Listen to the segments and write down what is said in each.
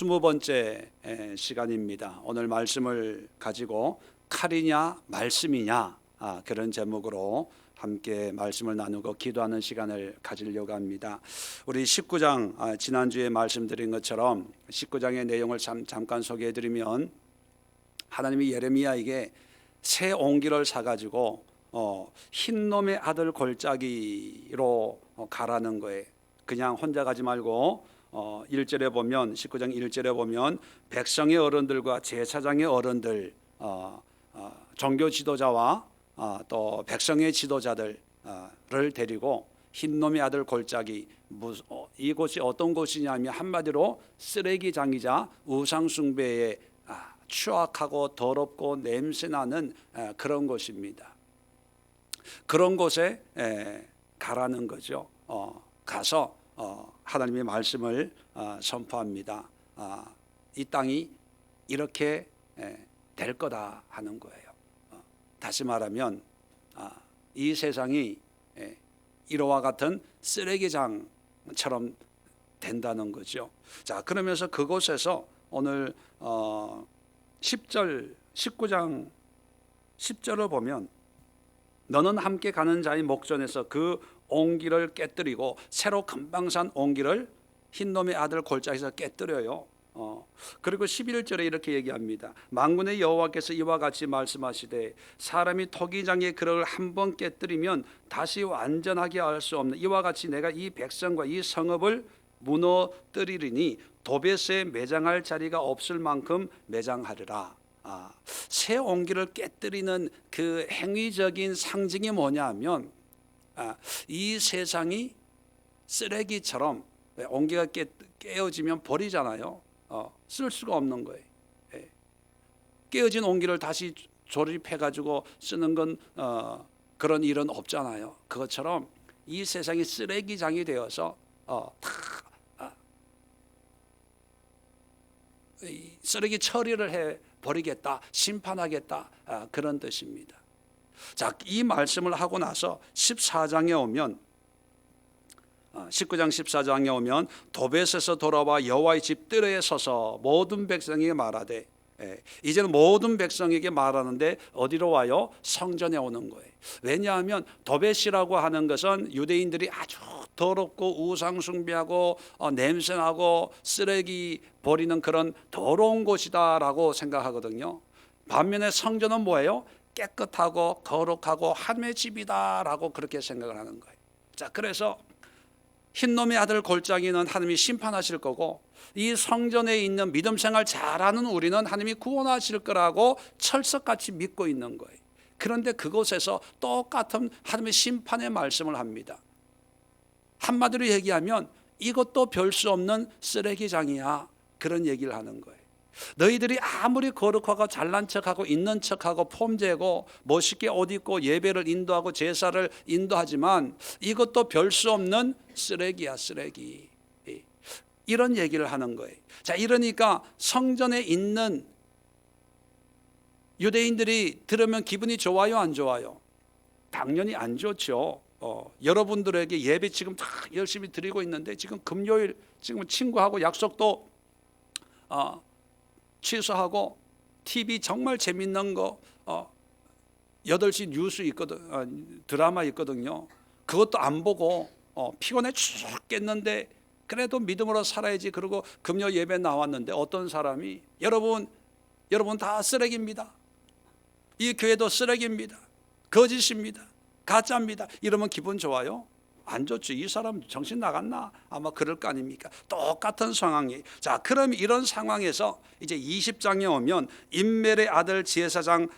20번째 시간입니다. 오늘 말씀을 가지고 칼이냐 말씀이냐 그런 제목으로 함께 말씀을 나누고 기도하는 시간을 가지려고 합니다. 우리 19장 지난주에 말씀드린 것처럼 19장의 내용을 잠깐 소개해드리면 하나님이 예레미야에게 새 옹기를 사가지고 흰놈의 아들 골짜기로 가라는 거예요. 그냥 혼자 가지 말고 1절에 보면 19장 1절에 보면 백성의 어른들과 제사장의 어른들 종교 지도자와 또 백성의 지도자들을 데리고 흰놈의 아들 골짜기 이곳이 어떤 곳이냐면 한마디로 쓰레기장이자 우상숭배에 추악하고 더럽고 냄새나는 그런 곳입니다. 그런 곳에 가라는 거죠. 가서 하나님의 말씀을 선포합니다. 이 땅이 이렇게 될 거다 하는 거예요. 다시 말하면 이 세상이 이와 같은 쓰레기장처럼 된다는 거죠. 자, 그러면서 그곳에서 오늘 10절 19장 10절을 보면 너는 함께 가는 자의 목전에서 그 옹기를 깨뜨리고 새로 금방 산 옹기를 흰놈의 아들 골짜기에서 깨뜨려요. 그리고 11절에 이렇게 얘기합니다. 만군의 여호와께서 이와 같이 말씀하시되 사람이 토기장의 그릇을 한번 깨뜨리면 다시 완전하게 할 수 없는 이와 같이 내가 이 백성과 이 성읍을 무너뜨리리니 도벳에 매장할 자리가 없을 만큼 매장하리라. 새 옹기를 깨뜨리는 그 행위적인 상징이 뭐냐 하면 이 세상이 쓰레기처럼 옹기가 깨어지면 버리잖아요. 쓸 수가 없는 거예요. 깨어진 옹기를 다시 조립해가지고 쓰는 건 그런 일은 없잖아요. 그것처럼 이 세상이 쓰레기장이 되어서 쓰레기 처리를 해 버리겠다, 심판하겠다 그런 뜻입니다. 자, 이 말씀을 하고 나서 14장에 오면 19장 14장에 오면 도벳에서 돌아와 여호와의 집 뜰에 서서 모든 백성에게 말하되 이제는 모든 백성에게 말하는데 어디로 와요? 성전에 오는 거예요. 왜냐하면 도벳이라고 하는 것은 유대인들이 아주 더럽고 우상숭배하고 냄새나고 쓰레기 버리는 그런 더러운 곳이다라고 생각하거든요. 반면에 성전은 뭐예요? 깨끗하고 거룩하고 하나님의 집이다라고 그렇게 생각을 하는 거예요. 자, 그래서 흰놈의 아들 골짜기는 하나님이 심판하실 거고 이 성전에 있는 믿음 생활 잘하는 우리는 하나님이 구원하실 거라고 철석같이 믿고 있는 거예요. 그런데 그곳에서 똑같은 하나님의 심판의 말씀을 합니다. 한마디로 얘기하면 이것도 별 수 없는 쓰레기장이야 그런 얘기를 하는 거예요. 너희들이 아무리 거룩하고 잘난 척하고 있는 척하고 폼재고 멋있게 옷 입고 예배를 인도하고 제사를 인도하지만 이것도 별 수 없는 쓰레기야 쓰레기 이런 얘기를 하는 거예요. 자, 이러니까 성전에 있는 유대인들이 들으면 기분이 좋아요 안 좋아요? 당연히 안 좋죠. 여러분들에게 예배 지금 다 열심히 드리고 있는데 지금 금요일 지금 친구하고 약속도 취소하고 TV 정말 재밌는 거 8시 뉴스 있거든 드라마 있거든요. 그것도 안 보고 피곤해 죽겠는데 그래도 믿음으로 살아야지 그러고 금요 예배 나왔는데 어떤 사람이 여러분 다 쓰레기입니다. 이 교회도 쓰레기입니다. 거짓입니다. 가짜입니다. 이러면 기분 좋아요? 안 좋죠. 이 사람 정신 나갔나? 아마 그럴 거 아닙니까? 똑같은 상황이. 자, 그럼 이런 상황에서 이제 20장에 오면 임멜의 아들 제사장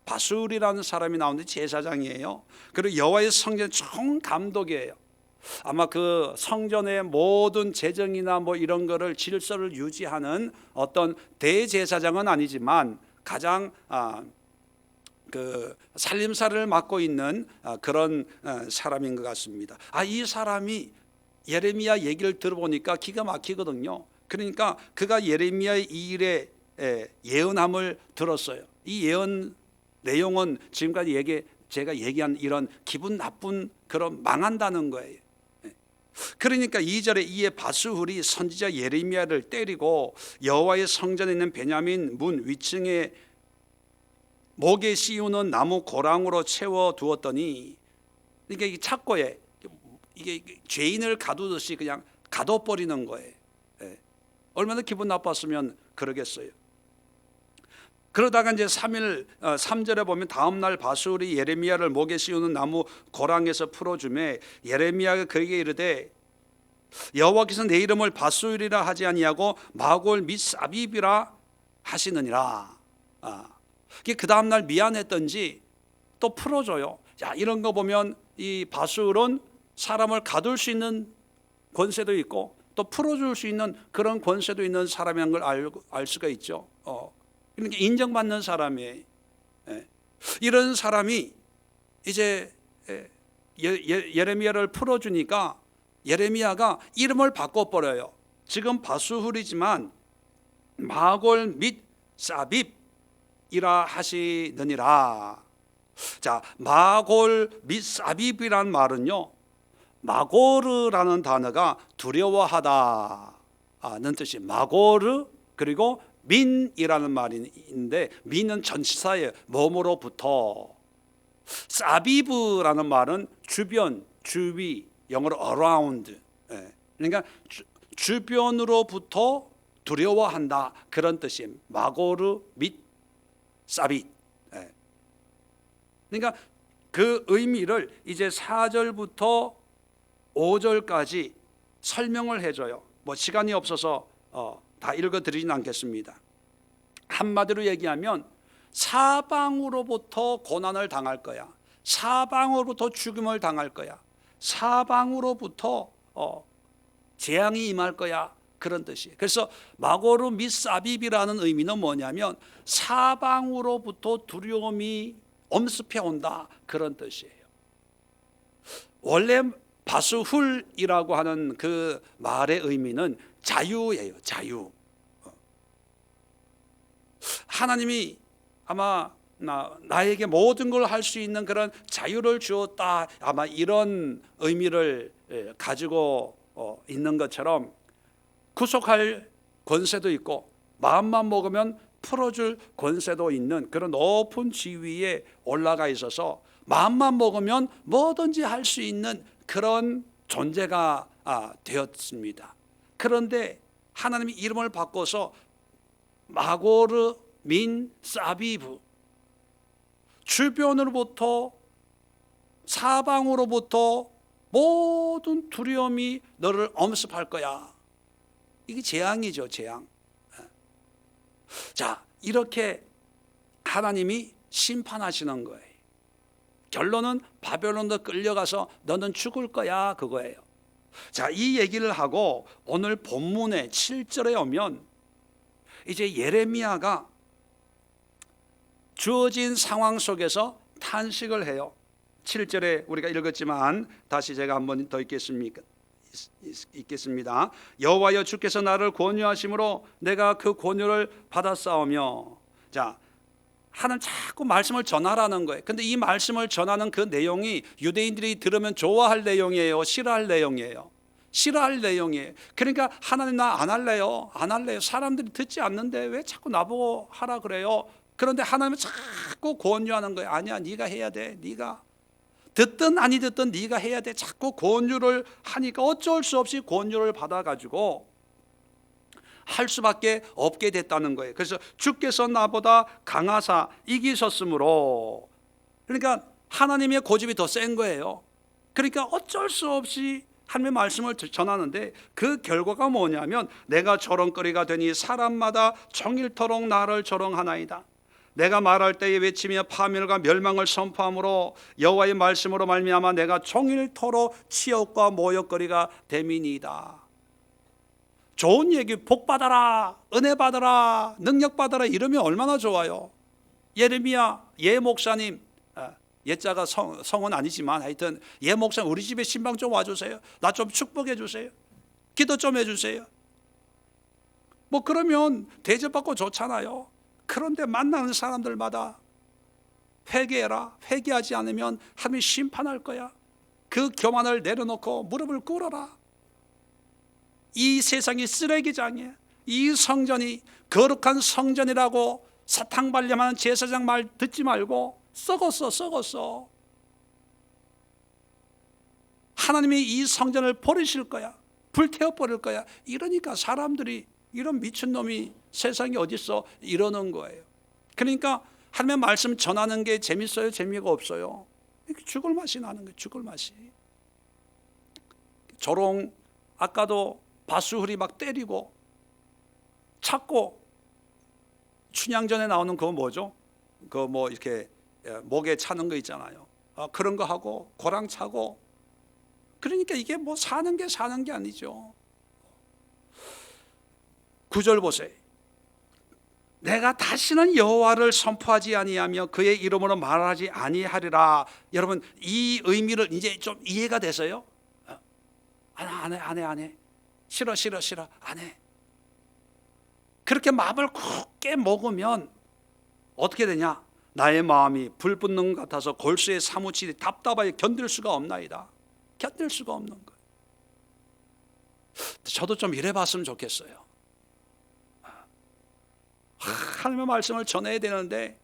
바술이라는 사람이 나오는데 제사장이에요. 그리고 여호와의 성전 총감독이에요. 아마 그 성전의 모든 재정이나 뭐 이런 거를 질서를 유지하는 어떤 대제사장은 아니지만 가장 그 살림살이를 맡고 있는 그런 사람인 것 같습니다. 이 사람이 예레미야 얘기를 들어보니까 기가 막히거든요. 그러니까 그가 예레미야의 이 일에 예언함을 들었어요. 이 예언 내용은 지금까지 제가 얘기한 이런 기분 나쁜 그런 망한다는 거예요. 그러니까 2절에 이에 바스훌이 선지자 예레미야를 때리고 여호와의 성전에 있는 베냐민 문 위층에 목에 씌우는 나무 고랑으로 채워 두었더니, 그러니까 이 착고에 이게 죄인을 가두듯이 그냥 가둬버리는 거예요. 예. 얼마나 기분 나빴으면 그러겠어요. 그러다가 이제 3절에 보면 다음날 바스훌이 예레미야를 목에 씌우는 나무 고랑에서 풀어주매 예레미야가 그에게 이르되 여호와께서 내 이름을 바스훌이라 하지 아니하고 마골 및 사빕이라 하시느니라. 그 다음날 미안했던지 또 풀어줘요. 자, 이런 거 보면 이 바스훌은 사람을 가둘 수 있는 권세도 있고 또 풀어줄 수 있는 그런 권세도 있는 사람이라는 걸 알 수가 있죠. 그러니까 인정받는 사람이에요. 이런 사람이 이제 예레미야를 풀어주니까 예레미야가 이름을 바꿔버려요. 지금 바스훌이지만 마골 및 사빕이라 하시느니라. 자, 마골 및 사빕이란 말은요, 마고르라는 단어가 두려워하다는 뜻이 마고르 그리고 민이라는 말이 있는데 민은 전치사예요. 몸으로부터. 사비브라는 말은 주변, 주위, 영어로 around. 그러니까 주변으로부터 두려워한다 그런 뜻이에요. 마고르 및 사빗. 그러니까 그 의미를 이제 4절부터 5절까지 설명을 해줘요. 뭐 시간이 없어서 다 읽어드리진 않겠습니다. 한마디로 얘기하면 사방으로부터 고난을 당할 거야. 사방으로부터 죽음을 당할 거야. 사방으로부터 재앙이 임할 거야. 그런 뜻이에요. 그래서 마고르 및 사빕이라는 의미는 뭐냐면 사방으로부터 두려움이 엄습해 온다 그런 뜻이에요. 원래 바스훌이라고 하는 그 말의 의미는 자유예요. 자유. 하나님이 아마 나에게 모든 걸 할 수 있는 그런 자유를 주었다, 아마 이런 의미를 가지고 있는 것처럼 구속할 권세도 있고 마음만 먹으면 풀어줄 권세도 있는 그런 높은 지위에 올라가 있어서 마음만 먹으면 뭐든지 할 수 있는 그런 존재가 되었습니다. 그런데 하나님이 이름을 바꿔서 마고르 민 사비브, 주변으로부터 사방으로부터 모든 두려움이 너를 엄습할 거야. 이게 재앙이죠, 재앙. 자, 이렇게 하나님이 심판하시는 거예요. 결론은 바벨론도 끌려가서 너는 죽을 거야, 그거예요. 자, 이 얘기를 하고 오늘 본문의 7절에 오면 이제 예레미야가 주어진 상황 속에서 탄식을 해요. 7절에 우리가 읽었지만 다시 제가 한 번 더 읽겠습니다. 여호와여 주께서 나를 권유하심으로 내가 그 권유를 받았사오며. 자, 하나님 자꾸 말씀을 전하라는 거예요. 근데 이 말씀을 전하는 그 내용이 유대인들이 들으면 좋아할 내용이에요, 싫어할 내용이에요? 싫어할 내용이에요. 그러니까 하나님 나 안 할래요, 안 할래요. 사람들이 듣지 않는데 왜 자꾸 나보고 하라 그래요? 그런데 하나님은 자꾸 권유하는 거예요. 아니야, 네가 해야 돼. 네가 듣든 아니 듣든 네가 해야 돼. 자꾸 권유를 하니까 어쩔 수 없이 권유를 받아가지고 할 수밖에 없게 됐다는 거예요. 그래서 주께서 나보다 강하사 이기셨으므로, 그러니까 하나님의 고집이 더 센 거예요. 그러니까 어쩔 수 없이 하나님의 말씀을 전하는데 그 결과가 뭐냐면 내가 조롱거리가 되니 사람마다 종일토록 나를 조롱하나이다. 내가 말할 때에 외치며 파멸과 멸망을 선포함으로 여호와의 말씀으로 말미암아 내가 종일토록 치욕과 모욕거리가 됨이니이다. 좋은 얘기, 복 받아라, 은혜 받아라, 능력 받아라 이러면 얼마나 좋아요. 예레미야 예 목사님, 예자가 성은 아니지만 하여튼 예 목사님 우리 집에 신방 좀 와주세요. 나 좀 축복해 주세요. 기도 좀 해주세요. 뭐 그러면 대접받고 좋잖아요. 그런데 만나는 사람들마다 회개해라, 회개하지 않으면 하나님이 심판할 거야. 그 교만을 내려놓고 무릎을 꿇어라, 이 세상이 쓰레기장이에요. 이 성전이 거룩한 성전이라고 사탕 발림하는 제사장 말 듣지 말고 썩었어. 하나님이 이 성전을 버리실 거야. 불태워 버릴 거야. 이러니까 사람들이 이런 미친놈이 세상에 어딨어 이러는 거예요. 그러니까 하나님의 말씀 전하는 게 재밌어요? 재미가 없어요? 죽을 맛이 나는 거예요. 죽을 맛이. 조롱, 아까도 바수훌이 막 때리고 찾고, 춘향전에 나오는 그거 뭐죠? 그거 뭐 이렇게 목에 차는 거 있잖아요. 그런 거 하고 고랑 차고. 그러니까 이게 뭐 사는 게 아니죠. 9절 보세요. 내가 다시는 여호와를 선포하지 아니하며 그의 이름으로 말하지 아니하리라. 여러분, 이 의미를 이제 좀 이해가 돼서요? 안 해. 싫어. 안 해. 그렇게 마음을 굳게 먹으면 어떻게 되냐? 나의 마음이 불 붙는 것 같아서 골수에 사무치니 답답하게 견딜 수가 없나이다. 견딜 수가 없는 거예요. 저도 좀 이래봤으면 좋겠어요. 하나님의 말씀을 전해야 되는데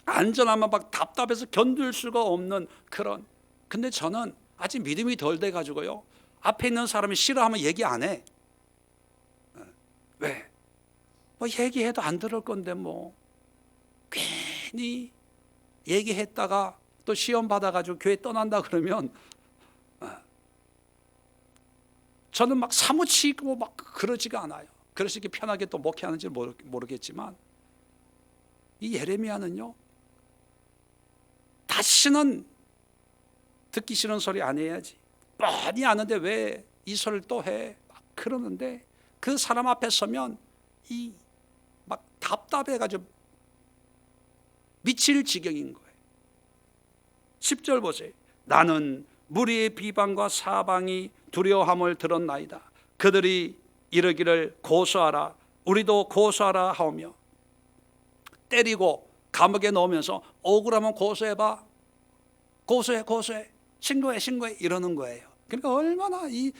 안전하면 막 답답해서 견딜 수가 없는 그런. 근데 저는 아직 믿음이 덜 돼가지고요, 앞에 있는 사람이 싫어하면 얘기 안 해. 왜? 뭐 얘기해도 안 들을 건데 뭐 괜히 얘기했다가 또 시험 받아가지고 교회 떠난다 그러면 저는 막 사무치고 막 그러지가 않아요. 그래서 이렇게 편하게 또 목회하는지 모르겠지만, 이 예레미야는요, 다시는 듣기 싫은 소리 안 해야지. 뻔히 아는데 왜 이 소리를 또 해? 막 그러는데 그 사람 앞에 서면 이 막 답답해가지고 미칠 지경인 거예요. 10절 보세요. 나는 무리의 비방과 사방이 두려워함을 들었나이다. 그들이 이르기를 고소하라, 우리도 고소하라 하오며, 때리고 감옥에 넣으면서 억울하면 고소해봐, 고소해, 신고해 이러는 거예요. 그러니까 얼마나 이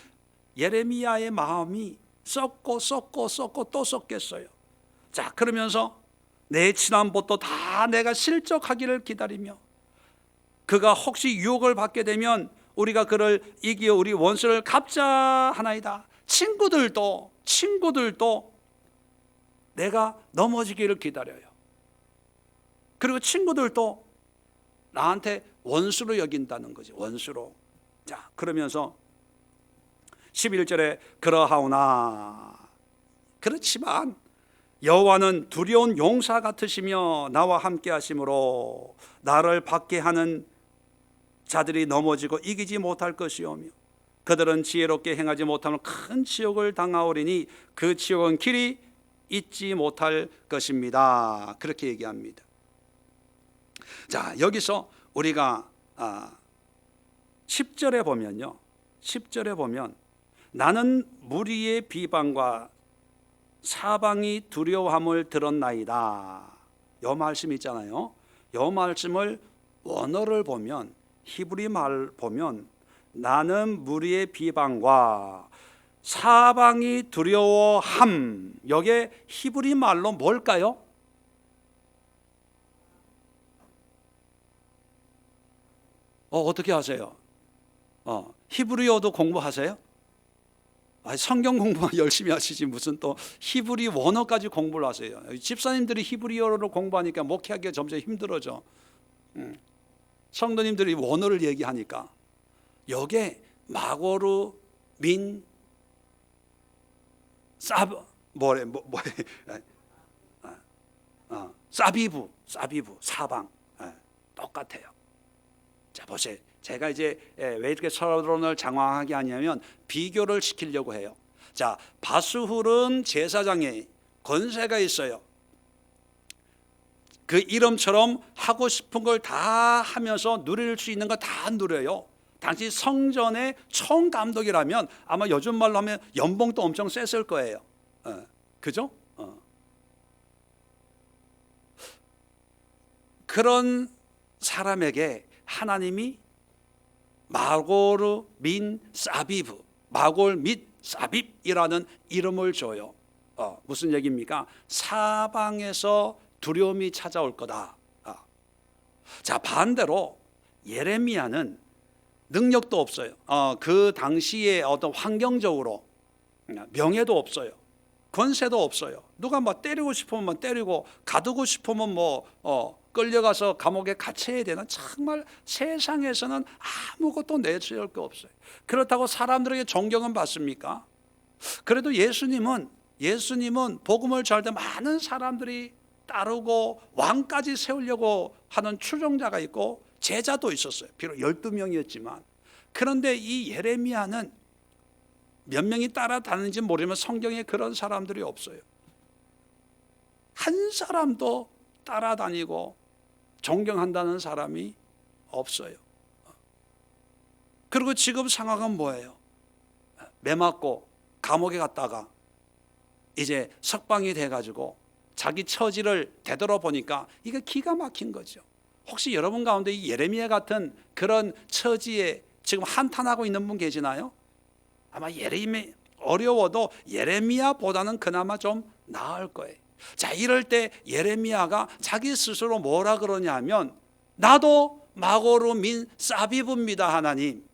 예레미야의 마음이 썩고 또 썩겠어요. 자, 그러면서 내 친한 벗도 다 내가 실족하기를 기다리며, 그가 혹시 유혹을 받게 되면 우리가 그를 이기어 우리 원수를 갚자 하나이다. 친구들도 내가 넘어지기를 기다려요. 그리고 친구들도 나한테 원수로 여긴다는 거지, 원수로. 자, 그러면서 11절에 그러하오나, 그렇지만 여호와는 두려운 용사 같으시며 나와 함께 하심으로 나를 받게 하는 자들이 넘어지고 이기지 못할 것이오며, 그들은 지혜롭게 행하지 못하면 큰 지옥을 당하오리니 그 지옥은 길이 잊지 못할 것입니다. 그렇게 얘기합니다. 자, 여기서 우리가 10절에 보면요, 10절에 보면 나는 무리의 비방과 사방이 두려워함을 들었나이다, 이 말씀 있잖아요. 이 말씀을 원어를 보면, 히브리 말 보면 나는 무리의 비방과 사방이 두려워함, 여기에 히브리 말로 뭘까요? 어떻게 하세요? 히브리어도 공부하세요? 성경 공부만 열심히 하시지 무슨 또 히브리 원어까지 공부를 하세요. 집사님들이 히브리어로 공부하니까 목회하기가 점점 힘들어져. 성도님들이 원어를 얘기하니까 여기에 마고르 민 사비부 사방, 똑같아요. 자, 보세요. 제가 이제 왜 이렇게 서론을 장황하게 하냐면 비교를 시키려고 해요. 자, 바수훌은 제사장에 권세가 있어요. 그 이름처럼 하고 싶은 걸 다 하면서 누릴 수 있는 거 다 누려요. 당시 성전의 총감독이라면 아마 요즘 말로 하면 연봉도 엄청 셌을 거예요. 그죠? 그런 사람에게 하나님이 마골 민 사비브, 마골 및 사빕이라는 이름을 줘요. 무슨 얘기입니까? 사방에서 두려움이 찾아올 거다. 자, 반대로 예레미야는 능력도 없어요. 그 당시에 어떤 환경적으로 명예도 없어요. 권세도 없어요. 누가 뭐 때리고 싶으면 때리고 가두고 싶으면 끌려가서 감옥에 갇혀야 되는, 정말 세상에서는 아무것도 내세울 게 없어요. 그렇다고 사람들에게 존경은 받습니까? 그래도 예수님은 복음을 전할 때 많은 사람들이 따르고 왕까지 세우려고 하는 추종자가 있고 제자도 있었어요. 비록 12명이었지만. 그런데 이 예레미야는 몇 명이 따라다니는지 모르지만 성경에 그런 사람들이 없어요. 한 사람도 따라다니고 존경한다는 사람이 없어요. 그리고 지금 상황은 뭐예요? 매 맞고 감옥에 갔다가 이제 석방이 돼가지고 자기 처지를 되돌아보니까 이게 기가 막힌 거죠. 혹시 여러분 가운데 이 예레미야 같은 그런 처지에 지금 한탄하고 있는 분 계시나요? 아마 예레미야 어려워도 예레미야보다는 그나마 좀 나을 거예요. 자, 이럴 때 예레미야가 자기 스스로 뭐라 그러냐면, 나도 마고로 민 사비브입니다 하나님,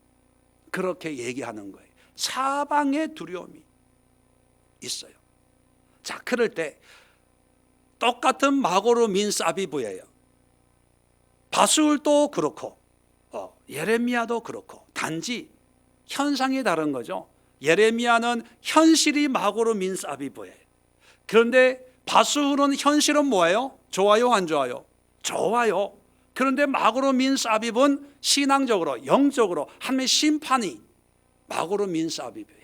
그렇게 얘기하는 거예요. 사방에 두려움이 있어요. 자, 그럴 때 똑같은 마고로 민 사비브예요. 바술도 그렇고 예레미야도 그렇고, 단지 현상이 다른 거죠. 예레미야는 현실이 마고로 민 사비브예요. 그런데 바술은 현실은 뭐예요? 좋아요, 안 좋아요? 좋아요. 그런데 마고로 민 사비브는 신앙적으로, 영적으로 하나님의 심판이 마고로 민 사비브예요.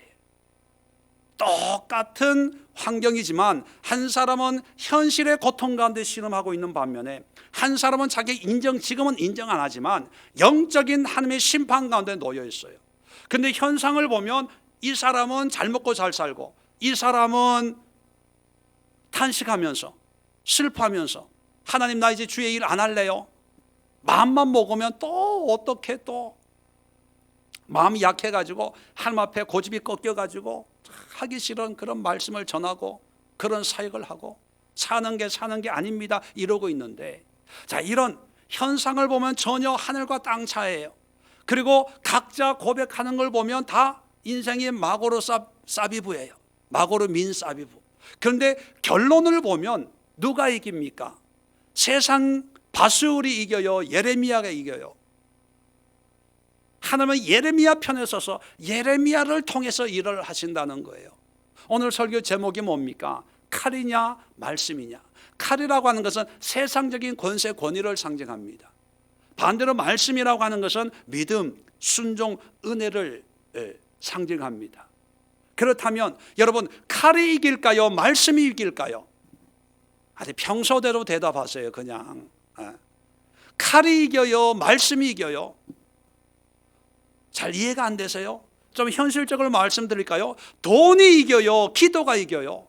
똑같은 환경이지만 한 사람은 현실의 고통 가운데 신음하고 있는 반면에 한 사람은 자기 지금은 인정 안 하지만 영적인 하나님의 심판 가운데 놓여 있어요. 근데 현상을 보면 이 사람은 잘 먹고 잘 살고, 이 사람은 탄식하면서 슬퍼하면서, 하나님 나 이제 주의 일 안 할래요. 마음만 먹으면 또 어떻게 또 마음이 약해가지고 하나님 앞에 고집이 꺾여가지고 하기 싫은 그런 말씀을 전하고 그런 사역을 하고 사는 게 아닙니다 이러고 있는데, 자, 이런 현상을 보면 전혀 하늘과 땅 차이예요. 그리고 각자 고백하는 걸 보면 다 인생이 마고로 사비브예요. 마고로 민 사비브. 그런데 결론을 보면 누가 이깁니까? 세상 바술이 이겨요? 예레미야가 이겨요? 하나님은 예레미야 편에 서서 예레미야를 통해서 일을 하신다는 거예요. 오늘 설교 제목이 뭡니까? 칼이냐 말씀이냐. 칼이라고 하는 것은 세상적인 권세 권위를 상징합니다. 반대로 말씀이라고 하는 것은 믿음, 순종, 은혜를 상징합니다. 그렇다면 여러분, 칼이 이길까요? 말씀이 이길까요? 아주 평소대로 대답하세요. 그냥 칼이 이겨요? 말씀이 이겨요? 잘 이해가 안 되세요? 좀 현실적으로 말씀드릴까요? 돈이 이겨요? 기도가 이겨요?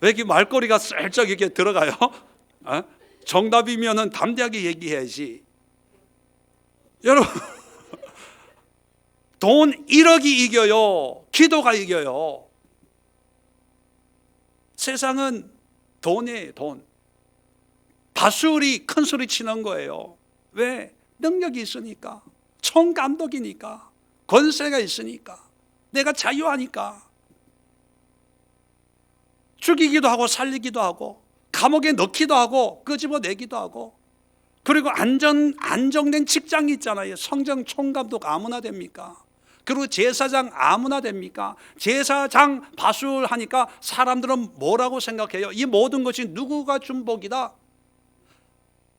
왜 이렇게 말꼬리가 슬쩍 이렇게 들어가요? 정답이면은 담대하게 얘기해야지. 여러분, 돈 1억이 이겨요? 기도가 이겨요? 세상은 돈이에요, 돈. 바술이 큰 소리 치는 거예요. 왜? 능력이 있으니까, 총감독이니까, 권세가 있으니까, 내가 자유하니까. 죽이기도 하고 살리기도 하고 감옥에 넣기도 하고 끄집어내기도 하고, 그리고 안정된 직장이 있잖아요. 성전 총감독 아무나 됩니까? 그리고 제사장 아무나 됩니까? 제사장 바술하니까 사람들은 뭐라고 생각해요? 이 모든 것이 누구가 준 복이다?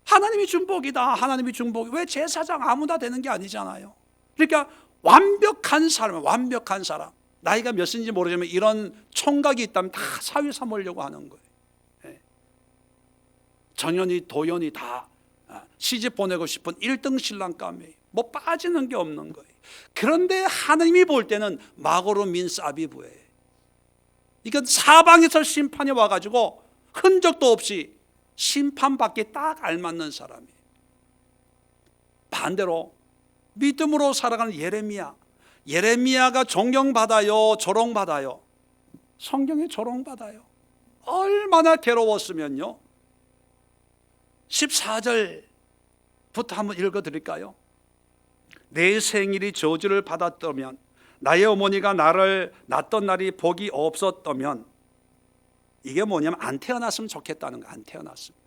하나님이 준 복이다. 하나님이 준 복. 왜 제사장 아무나 되는 게 아니잖아요. 그러니까 완벽한 사람, 나이가 몇인지 모르지만 이런 총각이 있다면 다 사위 삼으려고 하는 거예요. 전현이 도연이 다 시집 보내고 싶은 1등 신랑감이 뭐 빠지는 게 없는 거예요. 그런데 하나님이 볼 때는 마고로 민 사비브예요. 이건 사방에서 심판이 와가지고 흔적도 없이 심판받기 딱 알맞는 사람이에요. 반대로 믿음으로 살아가는 예레미야. 예레미야가 존경받아요, 조롱받아요? 성경에 조롱받아요. 얼마나 괴로웠으면요. 14절부터 한번 읽어드릴까요? 내 생일이 저주를 받았다면, 나의 어머니가 나를 낳던 날이 복이 없었다면, 이게 뭐냐면 안 태어났으면 좋겠다는 거. 안 태어났으면,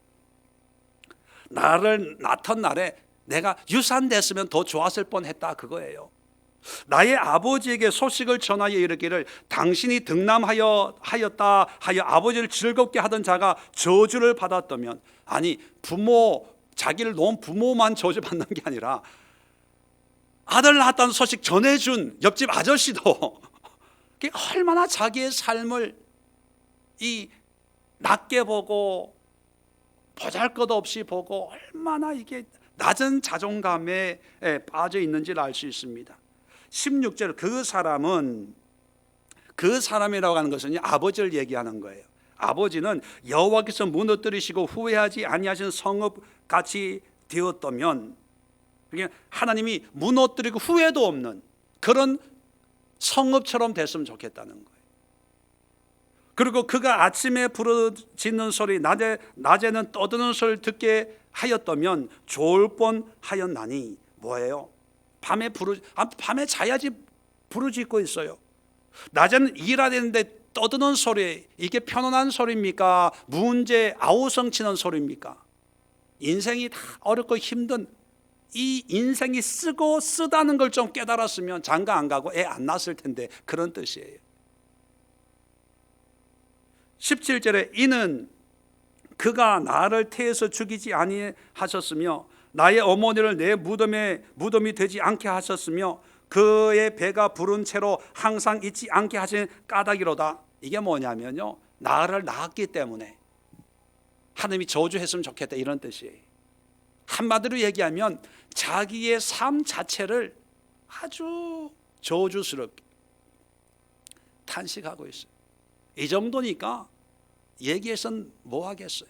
나를 낳던 날에 내가 유산됐으면 더 좋았을 뻔했다, 그거예요. 나의 아버지에게 소식을 전하여 이르기를 당신이 등남하였다 하여 아버지를 즐겁게 하던 자가 저주를 받았다면, 아니 자기를 놓은 부모만 저주받는 게 아니라 아들 낳았다는 소식 전해준 옆집 아저씨도 얼마나 자기의 삶을 낮게 보고 보잘것없이 보고 얼마나 이게 낮은 자존감에 빠져 있는지를 알 수 있습니다. 16절, 그 사람이라고 하는 것은 아버지를 얘기하는 거예요. 아버지는 여호와께서 무너뜨리시고 후회하지 아니하신 성읍같이 되었다면, 그러니까 하나님이 무너뜨리고 후회도 없는 그런 성읍처럼 됐으면 좋겠다는 거예요. 그리고 그가 아침에 부르짖는 소리, 낮에는 떠드는 소리를 듣게 하였다면 좋을 뻔하였나니, 뭐예요? 밤에 자야지 부르짖고 있어요. 낮에는 일해야 되는데 떠드는 소리, 이게 편안한 소리입니까? 문제 아우성치는 소리입니까? 인생이 다 어렵고 힘든 이 인생이 쓰다는 걸 좀 깨달았으면 장가 안 가고 애 안 낳았을 텐데, 그런 뜻이에요. 17절에 이는 그가 나를 태에서 죽이지 아니하셨으며 나의 어머니를 내 무덤이 되지 않게 하셨으며 그의 배가 부른 채로 항상 잊지 않게 하신 까닭이로다. 이게 뭐냐면요, 나를 낳았기 때문에 하나님이 저주했으면 좋겠다, 이런 뜻이에요. 한마디로 얘기하면 자기의 삶 자체를 아주 저주스럽게 탄식하고 있어요. 이 정도니까 얘기해서는 뭐 하겠어요.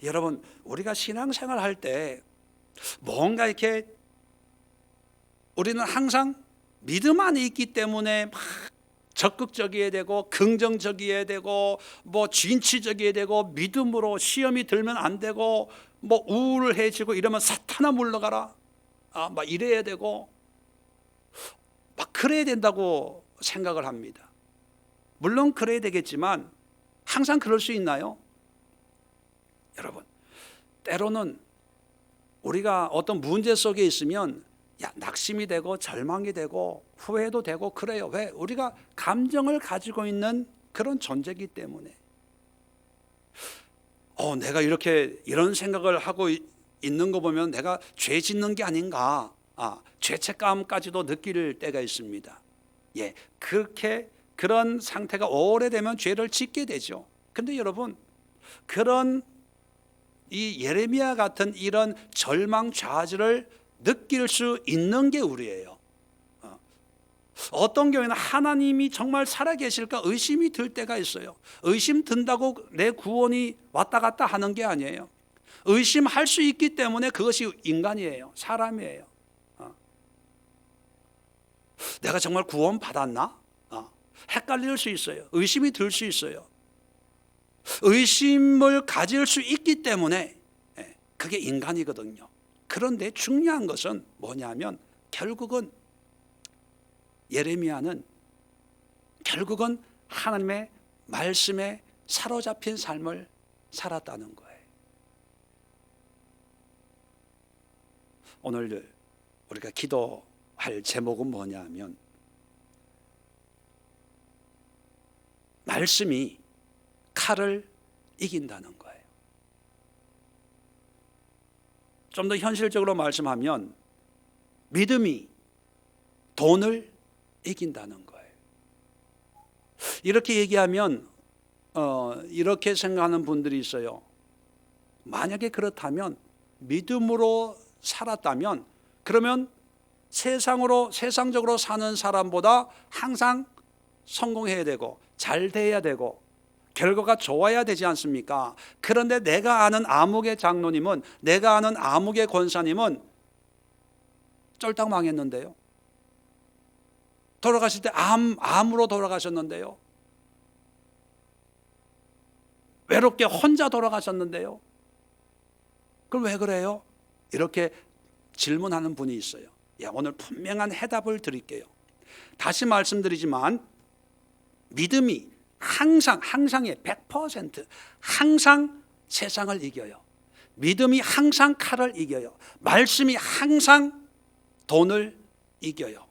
여러분, 우리가 신앙생활 할 때 뭔가 이렇게 우리는 항상 믿음 안에 있기 때문에 막 적극적이어야 되고 긍정적이어야 되고 진취적이어야 되고 믿음으로 시험이 들면 안 되고 우울해지고 이러면 사탄아 물러가라, 막 이래야 되고 막 그래야 된다고 생각을 합니다. 물론 그래야 되겠지만 항상 그럴 수 있나요? 여러분, 때로는 우리가 어떤 문제 속에 있으면 낙심이 되고 절망이 되고 후회도 되고 그래요. 왜? 우리가 감정을 가지고 있는 그런 존재이기 때문에. 내가 이런 생각을 하고 있는 거 보면 내가 죄 짓는 게 아닌가, 죄책감까지도 느낄 때가 있습니다. 그런 상태가 오래되면 죄를 짓게 되죠. 근데 여러분, 그런 이 예레미야 같은 이런 절망 좌절을 느낄 수 있는 게 우리예요. 어떤 경우에는 하나님이 정말 살아계실까 의심이 들 때가 있어요. 의심 든다고 내 구원이 왔다 갔다 하는 게 아니에요. 의심할 수 있기 때문에 그것이 인간이에요. 사람이에요. 내가 정말 구원 받았나? 헷갈릴 수 있어요. 의심이 들 수 있어요. 의심을 가질 수 있기 때문에 그게 인간이거든요. 그런데 중요한 것은 뭐냐면 결국은 예레미야는 결국은 하나님의 말씀에 사로잡힌 삶을 살았다는 거예요. 오늘 우리가 기도할 제목은 뭐냐면 말씀이 칼을 이긴다는 거예요. 좀 더 현실적으로 말씀하면 믿음이 돈을 이긴다는 거예요. 이렇게 얘기하면 이렇게 생각하는 분들이 있어요. 만약에 그렇다면 믿음으로 살았다면 그러면 세상적으로 사는 사람보다 항상 성공해야 되고 잘 돼야 되고 결과가 좋아야 되지 않습니까? 그런데 내가 아는 아무개 장로님은, 내가 아는 아무개 권사님은 쫄딱 망했는데요. 돌아가실 때 암으로 돌아가셨는데요. 외롭게 혼자 돌아가셨는데요. 그럼 왜 그래요? 이렇게 질문하는 분이 있어요. 오늘 분명한 해답을 드릴게요. 다시 말씀드리지만 믿음이 항상의 100% 항상 세상을 이겨요. 믿음이 항상 칼을 이겨요. 말씀이 항상 돈을 이겨요.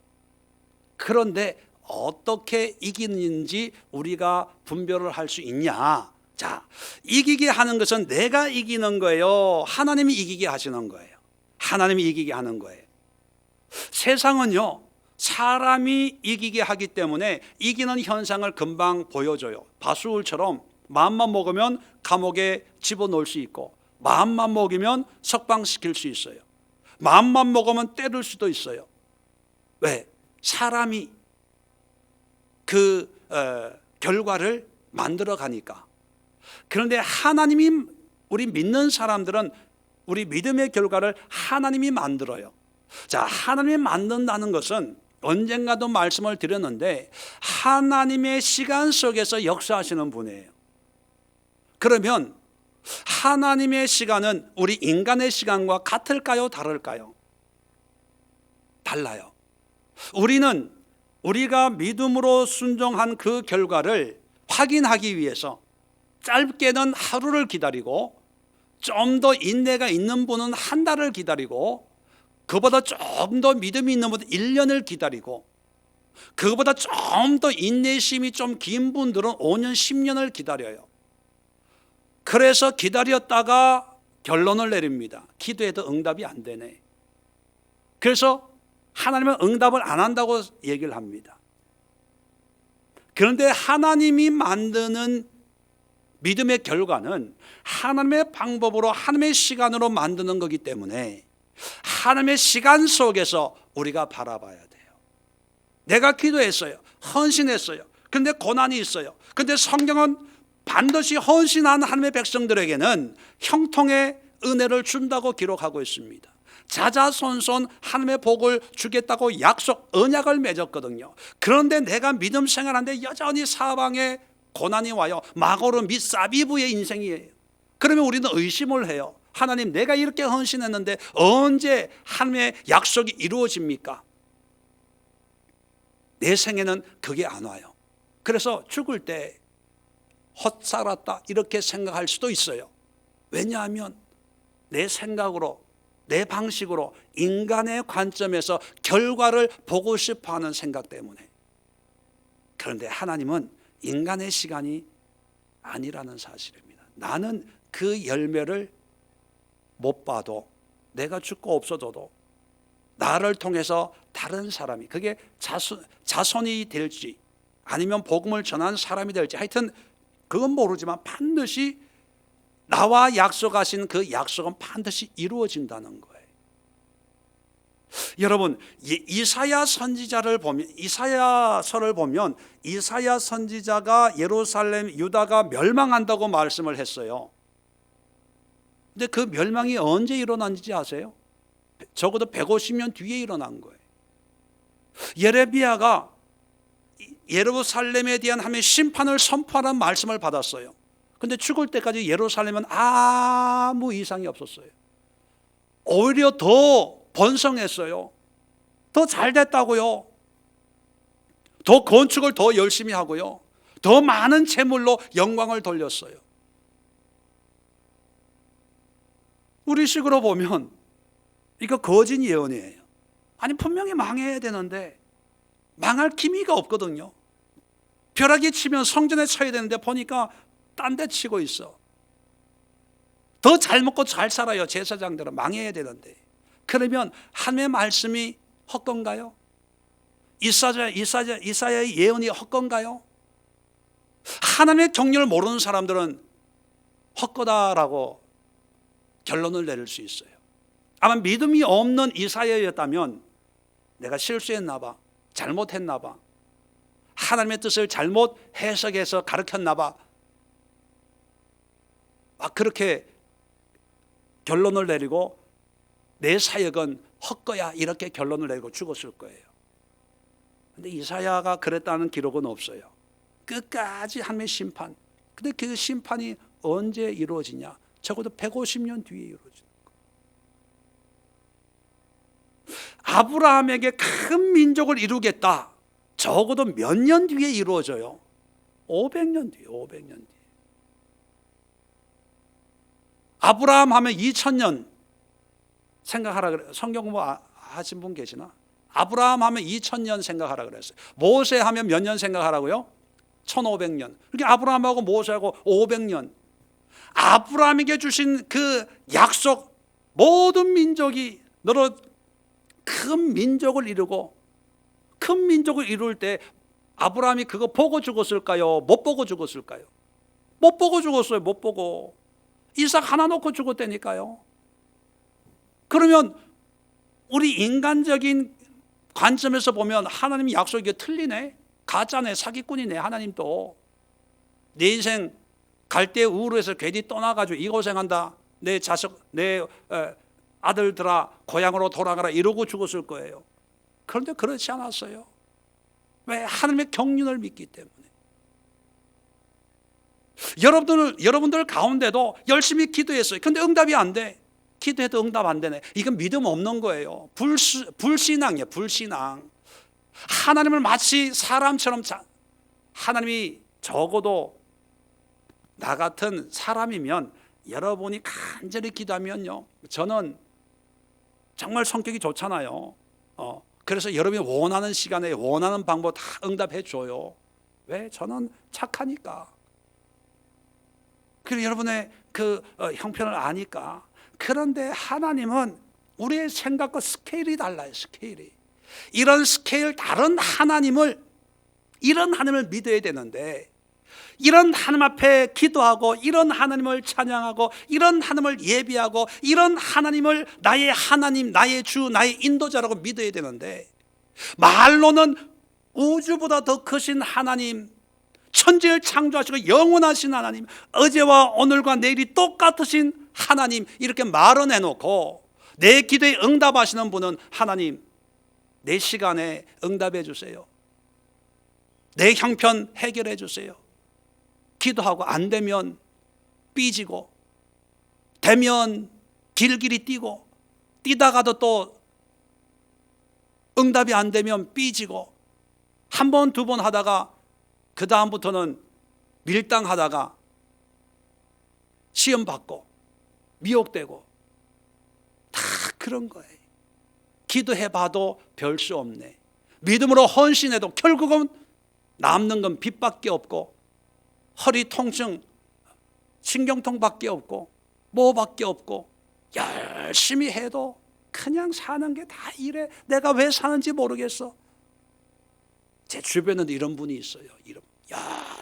그런데 어떻게 이기는지 우리가 분별을 할 수 있냐? 자, 이기게 하는 것은 내가 이기는 거예요? 하나님이 이기게 하시는 거예요? 하나님이 이기게 하는 거예요. 세상은요, 사람이 이기게 하기 때문에 이기는 현상을 금방 보여줘요. 바수울처럼 마음만 먹으면 감옥에 집어넣을 수 있고, 마음만 먹이면 석방시킬 수 있어요. 마음만 먹으면 때릴 수도 있어요. 왜? 사람이 그 결과를 만들어 가니까. 그런데 하나님이, 우리 믿는 사람들은 우리 믿음의 결과를 하나님이 만들어요. 자, 하나님이 만든다는 것은 언젠가도 말씀을 드렸는데 하나님의 시간 속에서 역사하시는 분이에요. 그러면 하나님의 시간은 우리 인간의 시간과 같을까요? 다를까요? 달라요. 우리는 우리가 믿음으로 순종한 그 결과를 확인하기 위해서 짧게는 하루를 기다리고, 좀 더 인내가 있는 분은 한 달을 기다리고, 그보다 좀 더 믿음이 있는 분은 1년을 기다리고, 그보다 좀 더 인내심이 좀 긴 분들은 5년, 10년을 기다려요. 그래서 기다렸다가 결론을 내립니다. 기도해도 응답이 안 되네. 그래서 하나님은 응답을 안 한다고 얘기를 합니다. 그런데 하나님이 만드는 믿음의 결과는 하나님의 방법으로, 하나님의 시간으로 만드는 거기 때문에 하나님의 시간 속에서 우리가 바라봐야 돼요. 내가 기도했어요. 헌신했어요. 그런데 고난이 있어요. 그런데 성경은 반드시 헌신한 하나님의 백성들에게는 형통의 은혜를 준다고 기록하고 있습니다. 자자손손 하나님의 복을 주겠다고 약속, 언약을 맺었거든요. 그런데 내가 믿음 생활하는데 여전히 사방에 고난이 와요. 마고로 미사비부의 인생이에요. 그러면 우리는 의심을 해요. 하나님, 내가 이렇게 헌신했는데 언제 하나님의 약속이 이루어집니까? 내 생에는 그게 안 와요. 그래서 죽을 때 헛살았다 이렇게 생각할 수도 있어요. 왜냐하면 내 생각으로, 내 방식으로, 인간의 관점에서 결과를 보고 싶어하는 생각 때문에. 그런데 하나님은 인간의 시간이 아니라는 사실입니다. 나는 그 열매를 못 봐도, 내가 죽고 없어져도 나를 통해서 다른 사람이, 그게 자손이 될지 아니면 복음을 전하는 사람이 될지, 하여튼 그건 모르지만 반드시 나와 약속하신 그 약속은 반드시 이루어진다는 거예요. 여러분, 이사야 선지자를 보면, 이사야서를 보면 이사야 선지자가 예루살렘, 유다가 멸망한다고 말씀을 했어요. 근데 그 멸망이 언제 일어난지 아세요? 적어도 150년 뒤에 일어난 거예요. 예레미야가 예루살렘에 대한 하나님의 심판을 선포하는 말씀을 받았어요. 근데 죽을 때까지 예루살렘은 아무 이상이 없었어요. 오히려 더 번성했어요. 더 잘 됐다고요. 더 건축을 더 열심히 하고요. 더 많은 재물로 영광을 돌렸어요. 우리식으로 보면 이거 거짓 예언이에요. 아니, 분명히 망해야 되는데 망할 기미가 없거든요. 벼락이 치면 성전에 쳐야 되는데 보니까 딴 데 치고 있어. 더 잘 먹고 잘 살아요. 제사장들은. 망해야 되는데. 그러면 하나님의 말씀이 헛건가요? 이사야의 예언이 헛건가요? 하나님의 경륜을 모르는 사람들은 헛거다라고 결론을 내릴 수 있어요. 아마 믿음이 없는 이사야였다면 내가 실수했나 봐, 잘못했나 봐, 하나님의 뜻을 잘못 해석해서 가르쳤나 봐, 그렇게 결론을 내리고 내 사역은 헛거야 이렇게 결론을 내고 죽었을 거예요. 근데 이사야가 그랬다는 기록은 없어요. 끝까지 하나님의 심판. 근데 그 심판이 언제 이루어지냐? 적어도 150년 뒤에 이루어지는 거예요. 아브라함에게 큰 민족을 이루겠다. 적어도 몇 년 뒤에 이루어져요? 500년 뒤에, 500년 뒤에. 아브라함 하면 2000년 생각하라 그래요. 성경 공부 하신 분 계시나? 아브라함 하면 2000년 생각하라 그랬어요. 모세 하면 몇 년 생각하라고요? 1500년. 그러니까 아브라함하고 모세하고 500년. 아브라함에게 주신 그 약속, 모든 민족이 너로 큰 민족을 이루고, 큰 민족을 이룰 때 아브라함이 그거 보고 죽었을까요? 못 보고 죽었을까요? 못 보고 죽었어요. 못 보고. 이삭 하나 놓고 죽었다니까요. 그러면 우리 인간적인 관점에서 보면 하나님 약속이 틀리네. 가짜네. 사기꾼이네. 하나님도 내 인생 갈대 우르에서 괜히 떠나가지고 이 고생한다. 내 자식, 내 아들들아 고향으로 돌아가라 이러고 죽었을 거예요. 그런데 그렇지 않았어요. 왜? 하나님의 경륜을 믿기 때문에. 여러분들 가운데도 열심히 기도했어요. 그런데 응답이 안 돼. 기도해도 응답 안 되네. 이건 믿음 없는 거예요. 불신앙이에요. 불신앙. 하나님을 마치 사람처럼 하나님이 적어도 나 같은 사람이면 여러분이 간절히 기도하면요. 저는 정말 성격이 좋잖아요. 그래서 여러분이 원하는 시간에 원하는 방법 다 응답해 줘요. 왜? 저는 착하니까. 그리고 여러분의 그 형편을 아니까. 그런데 하나님은 우리의 생각과 스케일이 달라요. 스케일이. 이런 스케일 다른 하나님을, 이런 하나님을 믿어야 되는데, 이런 하나님 앞에 기도하고, 이런 하나님을 찬양하고, 이런 하나님을 예비하고, 이런 하나님을 나의 하나님, 나의 주, 나의 인도자라고 믿어야 되는데, 말로는 우주보다 더 크신 하나님, 천지를 창조하시고 영원하신 하나님, 어제와 오늘과 내일이 똑같으신 하나님, 이렇게 말은 해놓고 내 기도에 응답하시는 분은 하나님, 내 시간에 응답해 주세요. 내 형편 해결해 주세요. 기도하고 안 되면 삐지고, 되면 길길이 뛰고, 뛰다가도 또 응답이 안 되면 삐지고, 한 번, 두 번 하다가 그 다음부터는 밀당하다가 시험 받고 미혹되고, 다 그런 거예요. 기도해봐도 별 수 없네. 믿음으로 헌신해도 결국은 남는 건 빚밖에 없고, 허리 통증, 신경통밖에 없고, 뭐밖에 없고, 열심히 해도 그냥 사는 게 다 이래. 내가 왜 사는지 모르겠어. 제 주변에도 이런 분이 있어요.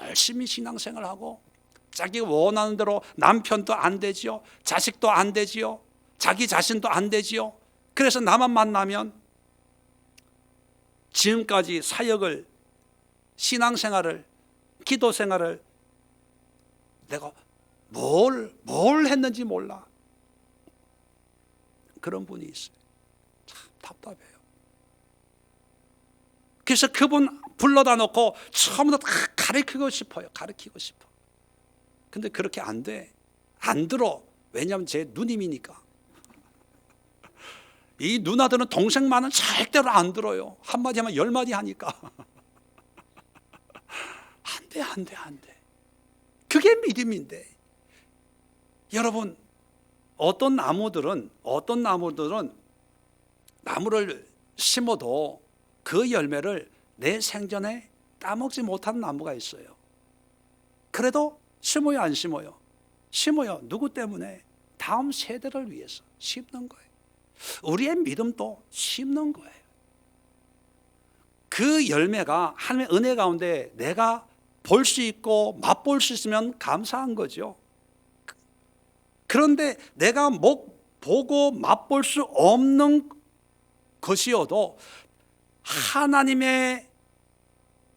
열심히 신앙생활하고 자기가 원하는 대로 남편도 안 되지요, 자식도 안 되지요, 자기 자신도 안 되지요. 그래서 나만 만나면 지금까지 사역을, 신앙생활을, 기도생활을 내가 뭘 했는지 몰라. 그런 분이 있어요. 참 답답해요. 그래서 그분 불러다 놓고 처음부터 다 가르치고 싶어요. 가르치고 싶어. 근데 그렇게 안 돼. 안 들어. 왜냐하면 제 누님이니까. 이 누나들은 동생만은 절대로 안 들어요. 한마디 하면 10마디 하니까. 안 돼. 그게 믿음인데. 여러분, 어떤 나무들은 나무를 심어도 그 열매를 내 생전에 따먹지 못하는 나무가 있어요. 그래도 심어요, 안 심어요? 심어요. 누구 때문에? 다음 세대를 위해서 심는 거예요. 우리의 믿음도 심는 거예요. 그 열매가 하나님의 은혜 가운데 내가 볼 수 있고 맛볼 수 있으면 감사한 거죠. 그런데 내가 보고 맛볼 수 없는 것이어도 하나님의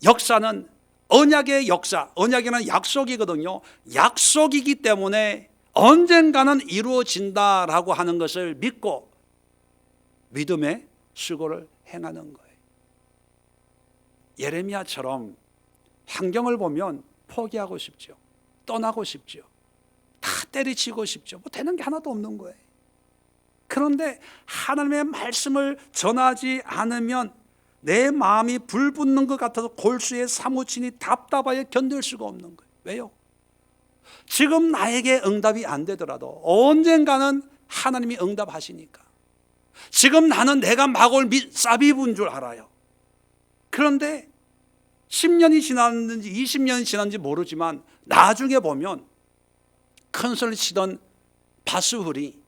역사는 언약의 역사, 언약에는 약속이거든요. 약속이기 때문에 언젠가는 이루어진다라고 하는 것을 믿고 믿음의 수고를 행하는 거예요. 예레미야처럼 환경을 보면 포기하고 싶죠. 떠나고 싶죠. 다 때리치고 싶죠. 뭐 되는 게 하나도 없는 거예요. 그런데 하나님의 말씀을 전하지 않으면 내 마음이 불붙는 것 같아서 골수에 사무치니 답답하여 견딜 수가 없는 거예요. 왜요? 지금 나에게 응답이 안 되더라도 언젠가는 하나님이 응답하시니까. 지금 나는 내가 막을 쌉입은 줄 알아요. 그런데 10년이 지났는지 20년이 지났는지 모르지만 나중에 보면 큰 소리 치던 바스훌이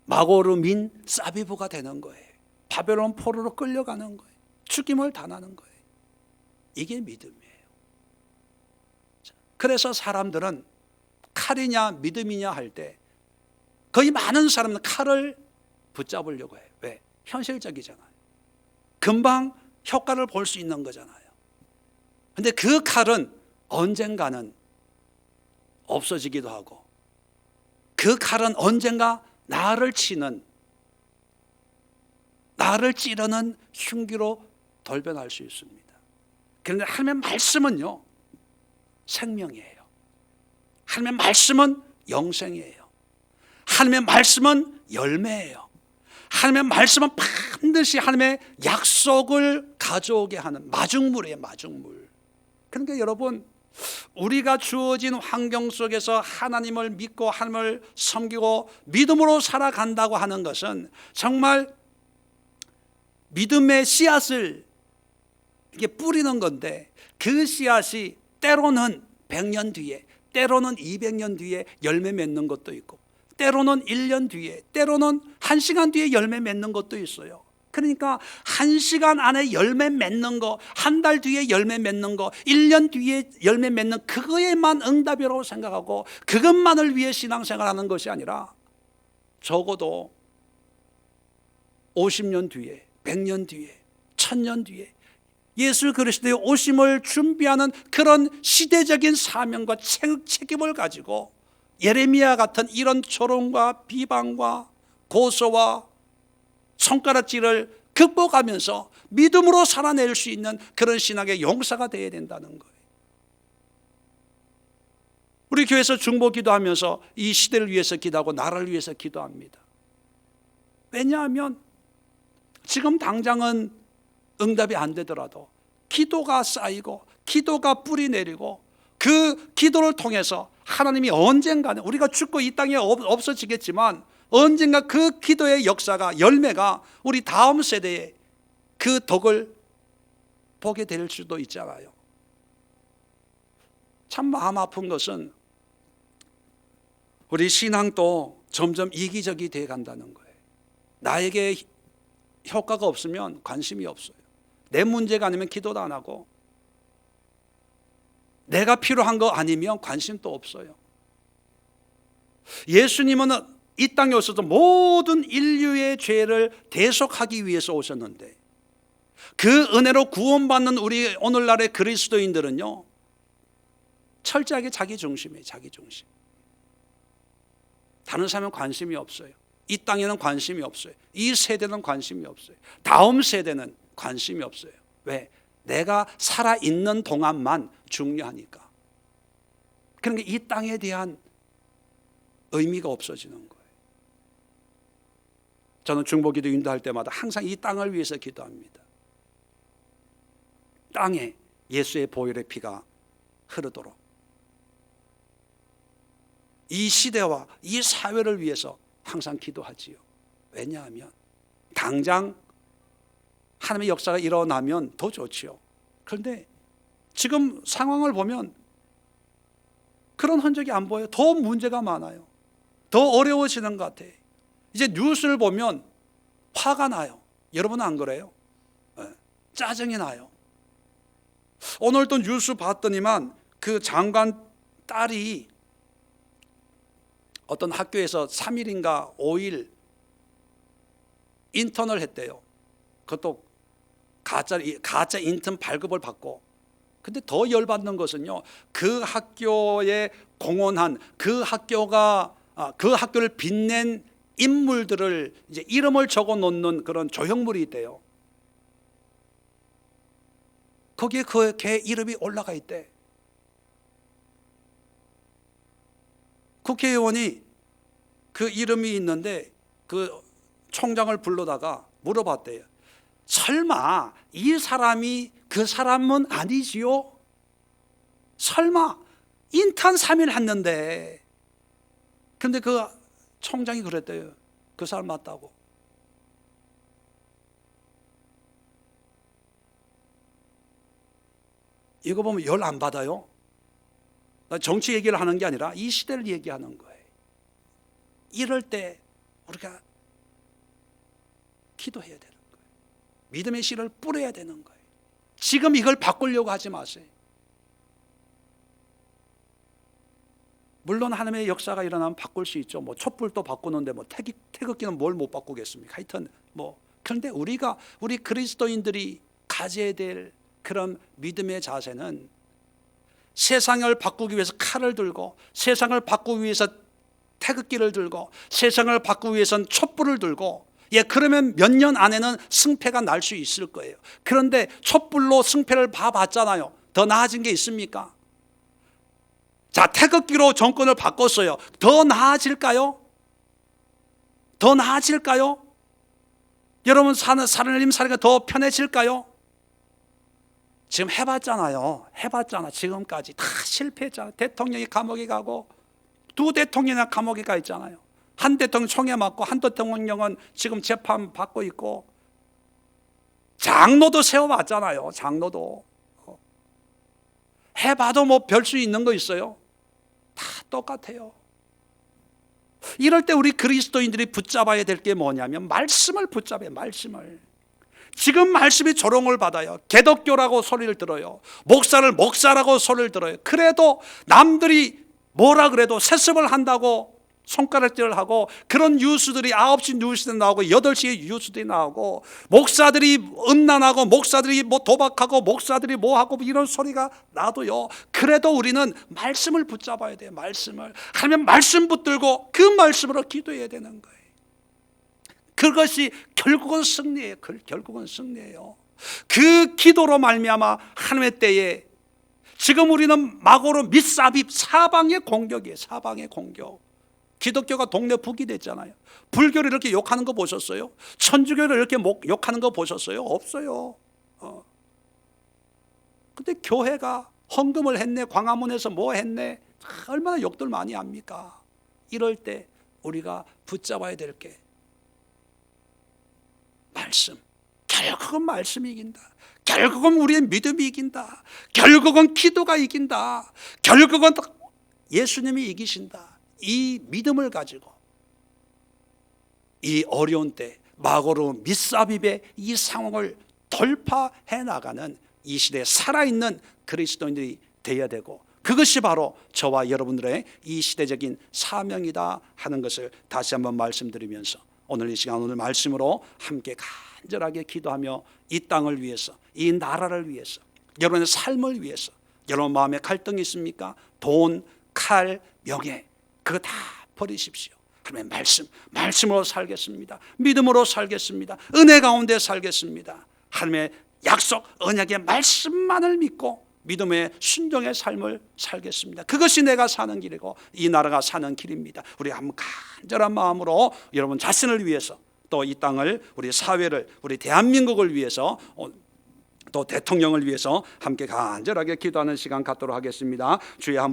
마고르 민 사비부가 되는 거예요. 바벨론 포로로 끌려가는 거예요. 죽임을 당하는 거예요. 이게 믿음이에요. 그래서 사람들은 칼이냐 믿음이냐 할 때 거의 많은 사람은 칼을 붙잡으려고 해요. 왜? 현실적이잖아요. 금방 효과를 볼 수 있는 거잖아요. 근데 그 칼은 언젠가는 없어지기도 하고 그 칼은 언젠가 나를 치는, 나를 찌르는 흉기로 돌변할 수 있습니다. 그런데 하나님의 말씀은요, 생명이에요. 하나님의 말씀은 영생이에요. 하나님의 말씀은 열매예요. 하나님의 말씀은 반드시 하나님의 약속을 가져오게 하는 마중물이에요. 마중물. 그러니까 여러분, 우리가 주어진 환경 속에서 하나님을 믿고 하나님을 섬기고 믿음으로 살아간다고 하는 것은 정말 믿음의 씨앗을 이게 뿌리는 건데, 그 씨앗이 때로는 100년 뒤에, 때로는 200년 뒤에 열매 맺는 것도 있고, 때로는 1년 뒤에, 때로는 1시간 뒤에 열매 맺는 것도 있어요. 그러니까 1시간 안에 열매 맺는 거, 한 달 뒤에 열매 맺는 거, 1년 뒤에 열매 맺는 그거에만 응답이라고 생각하고 그것만을 위해 신앙생활하는 것이 아니라 적어도 50년 뒤에, 100년 뒤에, 1000년 뒤에 예수 그리스도의 오심을 준비하는 그런 시대적인 사명과 책임을 가지고 예레미야 같은 이런 조롱과 비방과 고소와 손가락질을 극복하면서 믿음으로 살아낼 수 있는 그런 신앙의 용사가 되어야 된다는 거예요. 우리 교회에서 중보 기도하면서 이 시대를 위해서 기도하고 나라를 위해서 기도합니다. 왜냐하면 지금 당장은 응답이 안 되더라도 기도가 쌓이고 기도가 뿌리 내리고 그 기도를 통해서 하나님이 언젠가는, 우리가 죽고 이 땅에 없어지겠지만 언젠가 그 기도의 역사가, 열매가 우리 다음 세대에 그 덕을 보게 될 수도 있잖아요. 참 마음 아픈 것은 우리 신앙도 점점 이기적이 되어 간다는 거예요. 나에게 효과가 없으면 관심이 없어요. 내 문제가 아니면 기도도 안 하고, 내가 필요한 거 아니면 관심도 없어요. 예수님은 이 땅에 오셔서 모든 인류의 죄를 대속하기 위해서 오셨는데, 그 은혜로 구원받는 우리 오늘날의 그리스도인들은요, 철저하게 자기 중심이에요. 자기 중심. 다른 사람은 관심이 없어요. 이 땅에는 관심이 없어요. 이 세대는 관심이 없어요. 다음 세대는 관심이 없어요. 왜? 내가 살아있는 동안만 중요하니까. 그러니까 이 땅에 대한 의미가 없어지는 거예요. 저는 중보기도 인도할 때마다 항상 이 땅을 위해서 기도합니다. 땅에 예수의 보혈의 피가 흐르도록, 이 시대와 이 사회를 위해서 항상 기도하지요. 왜냐하면 당장 하나님의 역사가 일어나면 더 좋지요. 그런데 지금 상황을 보면 그런 흔적이 안 보여요. 더 문제가 많아요. 더 어려워지는 것 같아요. 이제 뉴스를 보면 화가 나요. 여러분은 안 그래요? 네. 짜증이 나요. 오늘 또 뉴스 봤더니만 그 장관 딸이 어떤 학교에서 3일인가 5일 인턴을 했대요. 그것도 가짜 인턴 발급을 받고. 근데 더 열받는 것은요, 그 학교에 공헌한, 그 학교를 빛낸 인물들을 이제 이름을 적어 놓는 그런 조형물이 있대요. 거기에 그 개 이름이 올라가 있대. 국회의원이 그 이름이 있는데 그 총장을 불러다가 물어봤대요. 설마 이 사람이 그 사람은 아니지요? 설마 인턴 3일 했는데. 근데 그 총장이 그랬대요. 그 사람 맞다고. 이거 보면 열 안 받아요? 정치 얘기를 하는 게 아니라 이 시대를 얘기하는 거예요. 이럴 때 우리가 기도해야 되는 거예요. 믿음의 씨를 뿌려야 되는 거예요. 지금 이걸 바꾸려고 하지 마세요. 물론 하나님의 역사가 일어나면 바꿀 수 있죠. 뭐 촛불도 바꾸는데 뭐 태극기는 뭘 못 바꾸겠습니까? 하여튼 뭐 그런데 우리 그리스도인들이 가져야 될 그런 믿음의 자세는 세상을 바꾸기 위해서 칼을 들고, 세상을 바꾸기 위해서 태극기를 들고, 세상을 바꾸기 위해서는 촛불을 들고, 그러면 몇 년 안에는 승패가 날 수 있을 거예요. 그런데 촛불로 승패를 봐봤잖아요. 더 나아진 게 있습니까? 자, 태극기로 정권을 바꿨어요. 더 나아질까요? 더 나아질까요? 여러분 살아님 살기가 더 편해질까요? 지금 해봤잖아요. 지금까지 다 실패했잖아요. 대통령이 감옥에 가고, 두 대통령이 감옥에 가 있잖아요. 한 대통령 총에 맞고, 한 대통령은 지금 재판 받고 있고, 장로도 세워봤잖아요. 장로도 해봐도 뭐 별 수 있는 거 있어요? 다 똑같아요. 이럴 때 우리 그리스도인들이 붙잡아야 될 게 뭐냐면 말씀을 붙잡아요. 말씀을. 지금 말씀이 조롱을 받아요. 개독교라고 소리를 들어요. 목사라고 소리를 들어요. 그래도 남들이 뭐라 그래도 세습을 한다고 손가락질을 하고, 그런 뉴스들이 9시 뉴스에 나오고 8시에 뉴스들이 나오고, 목사들이 음란하고 목사들이 뭐 도박하고 목사들이 뭐 하고 이런 소리가 나도요, 그래도 우리는 말씀을 붙잡아야 돼요. 말씀을. 하면 말씀 붙들고 그 말씀으로 기도해야 되는 거예요. 그것이 결국은 승리예요. 결국은 승리예요. 그 기도로 말미암아 하나님의 때에 지금 우리는 마고로 밑삽입, 사방의 공격이에요. 사방의 공격. 기독교가 동네 북이 됐잖아요. 불교를 이렇게 욕하는 거 보셨어요? 천주교를 이렇게 욕하는 거 보셨어요? 없어요. 근데 교회가 헌금을 했네, 광화문에서 뭐 했네, 얼마나 욕들 많이 합니까? 이럴 때 우리가 붙잡아야 될 게 말씀. 결국은 말씀이 이긴다. 결국은 우리의 믿음이 이긴다. 결국은 기도가 이긴다. 결국은 예수님이 이기신다. 이 믿음을 가지고 이 어려운 때 마고로 밑삽입의 이 상황을 돌파해 나가는 이 시대에 살아있는 그리스도인들이 되어야 되고, 그것이 바로 저와 여러분들의 이 시대적인 사명이다 하는 것을 다시 한번 말씀드리면서, 오늘 이 시간 오늘 말씀으로 함께 간절하게 기도하며 이 땅을 위해서, 이 나라를 위해서, 여러분의 삶을 위해서, 여러분 마음에 갈등이 있습니까? 돈, 칼, 명예, 그거 다 버리십시오. 하나님의 말씀으로 살겠습니다. 믿음으로 살겠습니다. 은혜 가운데 살겠습니다. 하나님의 약속, 언약의 말씀만을 믿고 믿음의 순종의 삶을 살겠습니다. 그것이 내가 사는 길이고 이 나라가 사는 길입니다. 우리 한번 간절한 마음으로 여러분 자신을 위해서, 또 이 땅을, 우리 사회를, 우리 대한민국을 위해서, 또 대통령을 위해서 함께 간절하게 기도하는 시간 갖도록 하겠습니다. 주의 한번